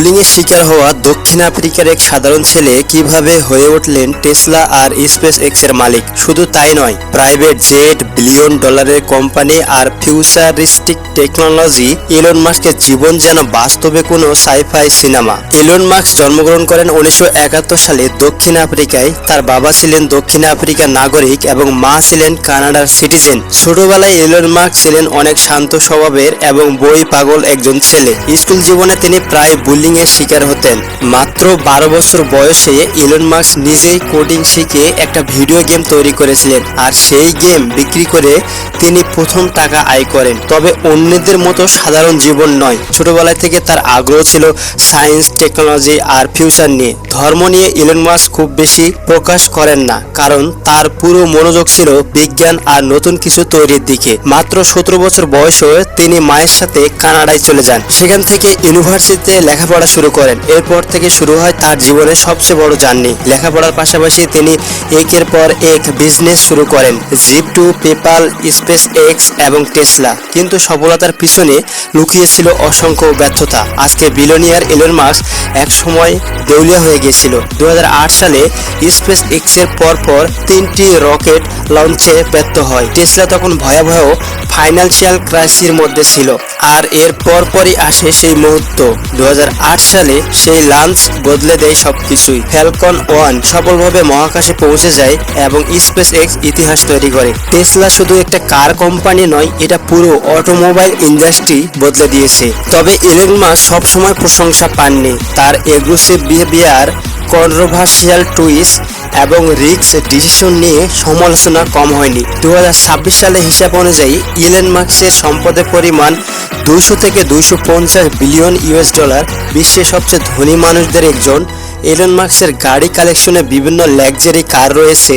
বুলিংয়ের শিকার হওয়া দক্ষিণ আফ্রিকার এক সাধারণ ছেলে কিভাবে হয়ে উঠলেন টেসলা আর স্পেস এক্স এর মালিক। শুধু তাই নয়, প্রাইভেট জেট, বিলিয়ন ডলারের কোম্পানি আর ফিউচারিস্টিক টেকনোলজি। ইলন মাস্কের জীবন যেন বাস্তবে কোনো সাইফাই সিনেমা। ইলন মাস্ক জন্মগ্রহণ করেন 1971 সালে দক্ষিণ আফ্রিকায়। তার বাবা ছিলেন দক্ষিণ আফ্রিকার নাগরিক এবং মা ছিলেন কানাডার সিটিজেন। ছোটবেলায় ইলন মাস্ক ছিলেন অনেক শান্ত স্বভাবের এবং বই পাগল একজন ছেলে। স্কুল জীবনে তিনি প্রায় বুলিং এর শিকার হতেন। মাত্র 12 বছর বয়সে ইলন মাস্ক নিজেই কোডিং শিখে একটা ভিডিও গেম তৈরি করেছিলেন, আর সেই গেম বিক্রি করে তিনি প্রথম টাকা আয় করেন। তবে অন্যদের মতো সাধারণ জীবন নয়। ছোটবেলা থেকে তার আগ্রহ ছিল সায়েন্স, টেকনোলজি আর ফিউচার নিয়ে। ধর্ম নিয়ে ইলন মাস্ক খুব বেশি প্রকাশ করেন না, কারণ তার পুরো মনোযোগ ছিল বিজ্ঞান আর নতুন কিছু তৈরির দিকে। মাত্র 17 বছর বয়সে তিনি মায়ের সাথে কানাডায় চলে যান। সেখান থেকে ইউনিভার্সিটিতে লেখাপড়া শুরু করেন। এরপর থেকে শুরু হয় তার জীবনের সবচেয়ে বড় জার্নি। লেখাপড়ার পাশাপাশি তিনি একের পর এক বিজনেস শুরু করেন, জিপ2, পেপাল, স্পেস এক্স এবং টেসলা। কিন্তু সফলতার পিছনে লুকিয়ে ছিল অসংখ্য ব্যর্থতা। আজকে বিলিয়নিয়ার ইলন মাস্ক এক সময় দেউলিয়া হয়ে গিয়েছিল। 2008 সালে স্পেস এক্স এর পরপর 3টি রকেট লঞ্চে ব্যর্থ হয়। টেসলা তখন ভয়াবহ ফাইন্যান্সিয়াল ক্রাইসিসের মধ্যে ছিল। আর এর পরপরই আসে সেই মুহূর্ত। 2008 সালে সেই লঞ্চ বদলে দেয় সবকিছুই। ফ্যালকন 1 সফলভাবে মহাকাশে পৌঁছে যায় এবং স্পেস এক্স ইতিহাস তৈরি করে। টেসলা শুধু একটা কার কোম্পানি নয়, এটা পুরো অটোমোবাইল ইন্ডাস্ট্রি বদলে দিয়েছে। তবে ইলন মাস্ক সবসময় প্রশংসা পাননি। তার এগ্রেসিভ বিহেভিয়ার, কন্ট্রোভার্সিয়াল টুইস্ট এবং রিস্ক ডিসিশন নিয়ে সমালোচনা কম হয়নি। 2026 সালে হিসাব অনুযায়ী ইলন মাস্কের সম্পদের পরিমাণ 200 থেকে 250 বিলিয়ন ইউএস ডলার। বিশ্বের সবচেয়ে ধনী মানুষদের একজন। ইলন মাস্কের গাড়ি কালেকশনে বিভিন্ন লাক্সারি কার রয়েছে,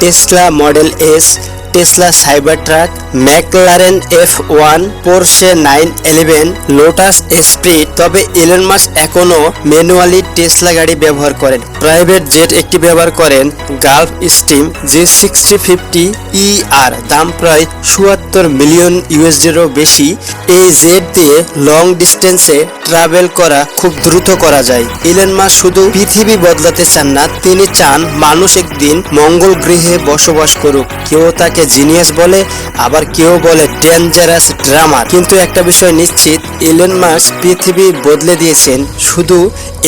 Tesla Model S, Tesla Cybertruck, McLaren F1, Porsche 911, Lotus Esprit. তবে ইলন মাস্ক এখনও ম্যানুয়ালি টেসলা গাড়ি ব্যবহার করেন। প্রাইভেট জেট একটি ব্যবহার করেন, গালফ স্ট্রিম G650 ER, দাম প্রায় ৭৪ মিলিয়ন ইউএসডিরও বেশি। এই জেট দিয়ে লং ডিস্টেন্সে ট্রাভেল করা খুব দ্রুত করা যায়। ইলন মাস্ক শুধু পৃথিবী বদলাতে চান না, তিনি চান মানুষ একদিন মঙ্গল গ্রহে বসবাস করুক। কেউ তাকে জিনিয়াস বলে, আবার কেউ বলে ডেঞ্জারাস ড্রামার। কিন্তু একটা বিষয় নিশ্চিত, ইলন মাস্ক পৃথিবী বদলে দিয়েছেন।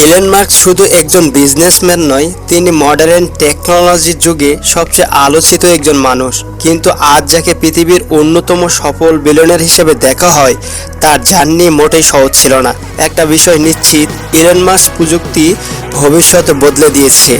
ইলন মাস্ক শুধু একজন বিজনেসম্যান নয়, তিনি মডার্ন টেকনোলজির যুগে সবচেয়ে আলোচিত একজন মানুষ। কিন্তু আজ যাকে পৃথিবীর অন্যতম সফল বিলিয়নিয়ার হিসেবে দেখা হয়, তার জার্নি মোটেই সহজ ছিল না। একটা বিষয় নিশ্চিত, ইলন মাস্ক প্রযুক্তি ভবিষ্যৎ বদলে দিয়েছে।